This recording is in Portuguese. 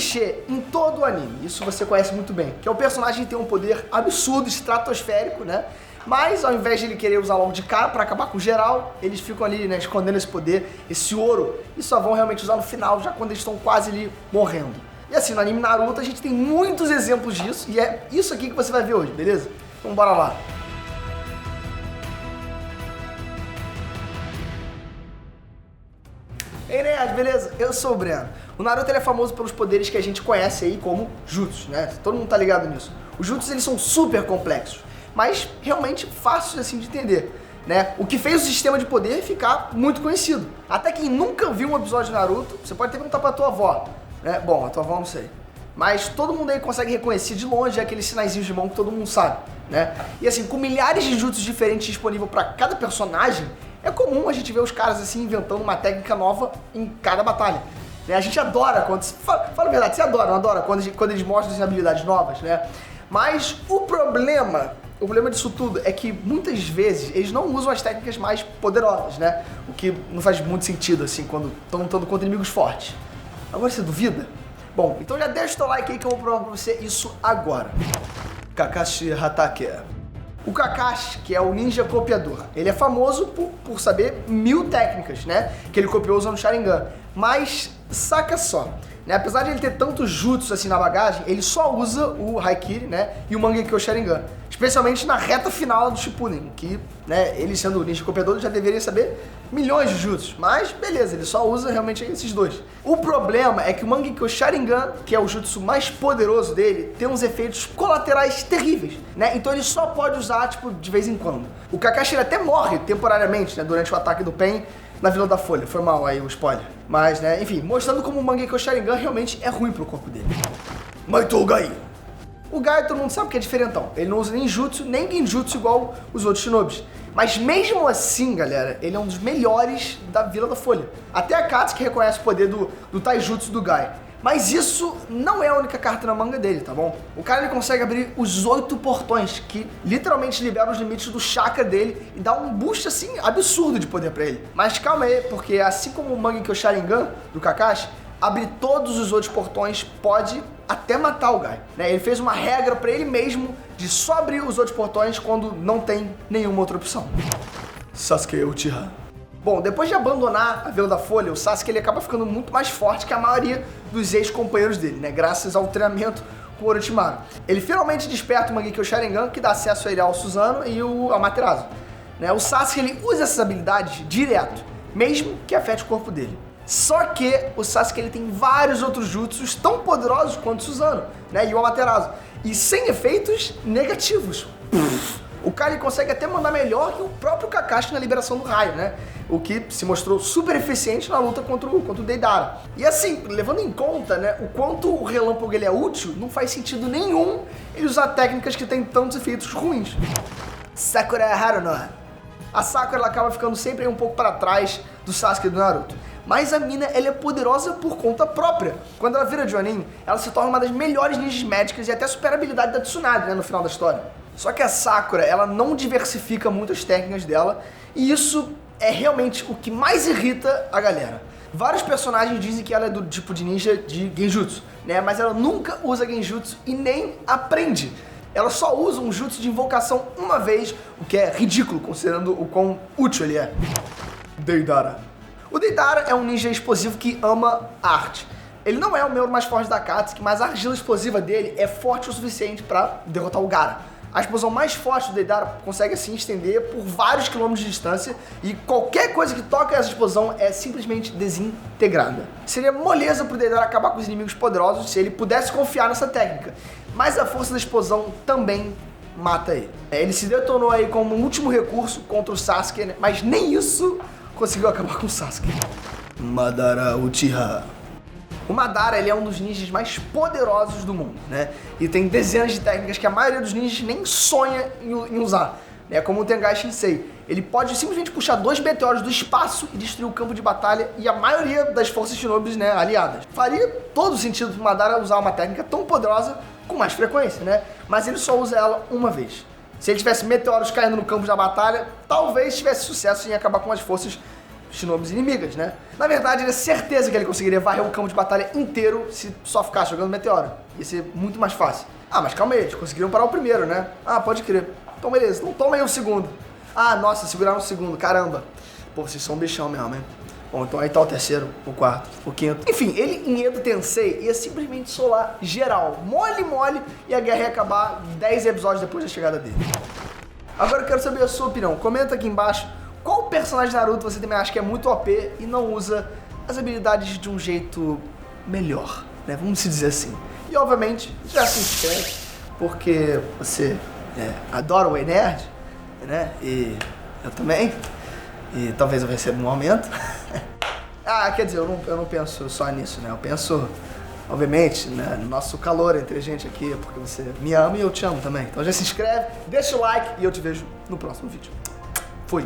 clichê em todo o anime, isso você conhece muito bem, que é o personagem ter um poder absurdo, estratosférico, né? Mas ao invés de ele querer usar logo de cara pra acabar com geral, eles ficam ali, né, escondendo esse poder, esse ouro, e só vão realmente usar no final, já quando eles estão quase ali morrendo. E assim, no anime Naruto a gente tem muitos exemplos disso, e é isso aqui que você vai ver hoje, beleza? Então bora lá. Ei, nerd, beleza? Eu sou o Breno. O Naruto ele é famoso pelos poderes que a gente conhece aí como jutsus, né? Todo mundo tá ligado nisso. Os jutsus eles são super complexos, mas realmente fáceis assim de entender, né? O que fez o sistema de poder ficar muito conhecido. Até quem nunca viu um episódio de Naruto, você pode até perguntar pra tua avó, né? Bom, a tua avó não sei. Mas todo mundo aí consegue reconhecer de longe aqueles sinaizinhos de mão que todo mundo sabe, né? E assim, com milhares de jutsus diferentes disponíveis pra cada personagem, é comum a gente ver os caras assim inventando uma técnica nova em cada batalha. Né? A gente adora quando... Fala a verdade, você adora, não adora? Quando eles mostram as habilidades novas, né? Mas o problema disso tudo é que muitas vezes eles não usam as técnicas mais poderosas, né? O que não faz muito sentido assim quando estão lutando contra inimigos fortes. Agora você duvida? Bom, então já deixa o teu like aí que eu vou provar pra você isso agora. Kakashi Hatake. O Kakashi, que é o ninja copiador, ele é famoso por saber 1000 técnicas, né? Que ele copiou usando o Sharingan. Mas, saca só, né? Apesar de ele ter tantos jutsus assim na bagagem, ele só usa o Haikiri, né? E o Mangekyo Sharingan. Especialmente na reta final do Shippuden, que, né, ele sendo o ninja copiador já deveria saber milhões de jutsus, mas beleza, ele só usa realmente esses dois. O problema é que o Mangekyo Sharingan, que é o jutsu mais poderoso dele, tem uns efeitos colaterais terríveis, né? Então ele só pode usar, tipo, de vez em quando. O Kakashi ele até morre temporariamente, né, durante o ataque do Pain na Vila da Folha. Foi mal aí o spoiler. Mas, né, enfim, mostrando como o Mangekyo Sharingan realmente é ruim pro corpo dele. Maitou Gai. O Gai todo mundo sabe que é diferentão. Ele não usa nem jutsu, nem genjutsu igual os outros shinobis. Mas mesmo assim, galera, ele é um dos melhores da Vila da Folha. Até a Katsuki reconhece o poder do taijutsu do Gai. Mas isso não é a única carta na manga dele, tá bom? O cara ele consegue abrir os 8 portões, que literalmente liberam os limites do chakra dele e dá um boost assim absurdo de poder pra ele. Mas calma aí, porque assim como o Mangekyo Sharingan do Kakashi, abrir todos os outros portões pode até matar o Gai, né? Ele fez uma regra pra ele mesmo de só abrir os outros portões quando não tem nenhuma outra opção. Sasuke Uchiha. Bom, depois de abandonar a Vila da Folha, o Sasuke ele acaba ficando muito mais forte que a maioria dos ex-companheiros dele, né? Graças ao treinamento com o Orochimaru. Ele finalmente desperta o Mangekyo Sharingan, que dá acesso a ele ao Susanoo e ao Amaterasu, né? O Sasuke ele usa essas habilidades direto, mesmo que afete o corpo dele. Só que o Sasuke ele tem vários outros jutsus tão poderosos quanto o Susanoo, né? E o Amaterasu. E sem efeitos negativos. O cara ele consegue até mandar melhor que o próprio Kakashi na liberação do raio, né? O que se mostrou super eficiente na luta contra o Deidara. E assim, levando em conta, né, o quanto o relâmpago ele é útil, não faz sentido nenhum ele usar técnicas que têm tantos efeitos ruins. Sakura Haruno. A Sakura ela acaba ficando sempre um pouco para trás do Sasuke e do Naruto. Mas a mina ela é poderosa por conta própria. Quando ela vira Jonin, ela se torna uma das melhores ninjas médicas e até supera a habilidade da Tsunade, né, no final da história. Só que a Sakura, ela não diversifica muito as técnicas dela, e isso é realmente o que mais irrita a galera. Vários personagens dizem que ela é do tipo de ninja de genjutsu, né? Mas ela nunca usa genjutsu e nem aprende. Ela só usa um jutsu de invocação uma vez, o que é ridículo, considerando o quão útil ele é. Deidara. O Deidara é um ninja explosivo que ama arte. Ele não é o membro mais forte da Katsuki, mas a argila explosiva dele é forte o suficiente para derrotar o Gaara. A explosão mais forte do Deidara consegue assim estender por vários quilômetros de distância e qualquer coisa que toca essa explosão é simplesmente desintegrada. Seria moleza pro Deidara acabar com os inimigos poderosos se ele pudesse confiar nessa técnica, mas a força da explosão também mata ele. Ele se detonou aí como um último recurso contra o Sasuke, né? Mas nem isso conseguiu acabar com o Sasuke. Madara Uchiha. O Madara ele é um dos ninjas mais poderosos do mundo, né? E tem dezenas de técnicas que a maioria dos ninjas nem sonha em usar, né? Como o Tengai Shinsei. Ele pode simplesmente puxar 2 meteoros do espaço e destruir o campo de batalha e a maioria das forças shinobis, né, aliadas. Faria todo sentido pro Madara usar uma técnica tão poderosa com mais frequência, né? Mas ele só usa ela uma vez. Se ele tivesse meteoros caindo no campo da batalha, talvez tivesse sucesso em acabar com as forças shinobis inimigas, né? Na verdade, ele é certeza que ele conseguiria varrer o campo de batalha inteiro se só ficasse jogando meteoro. Ia ser muito mais fácil. Ah, mas calma aí, eles conseguiram parar o primeiro, né? Ah, pode crer. Então beleza, então toma aí o segundo. Ah, nossa, seguraram o segundo, caramba. Pô, vocês são um bichão mesmo, hein? Bom, então aí tá o terceiro, o quarto, o quinto. Enfim, ele em Edo Tensei ia simplesmente solar geral. Mole, e a guerra ia acabar 10 episódios depois da chegada dele. Agora eu quero saber a sua opinião. Comenta aqui embaixo qual personagem de Naruto você também acha que é muito OP e não usa as habilidades de um jeito melhor, né? Vamos se dizer assim. E obviamente, já se inscreve, porque você adora o E-Nerd, né? E eu também. E talvez eu receba um aumento. Ah, quer dizer, eu não penso só nisso, né? Eu penso, obviamente, né, no nosso calor entre a gente aqui, porque você me ama e eu te amo também. Então já se inscreve, deixa o like e eu te vejo no próximo vídeo. Fui!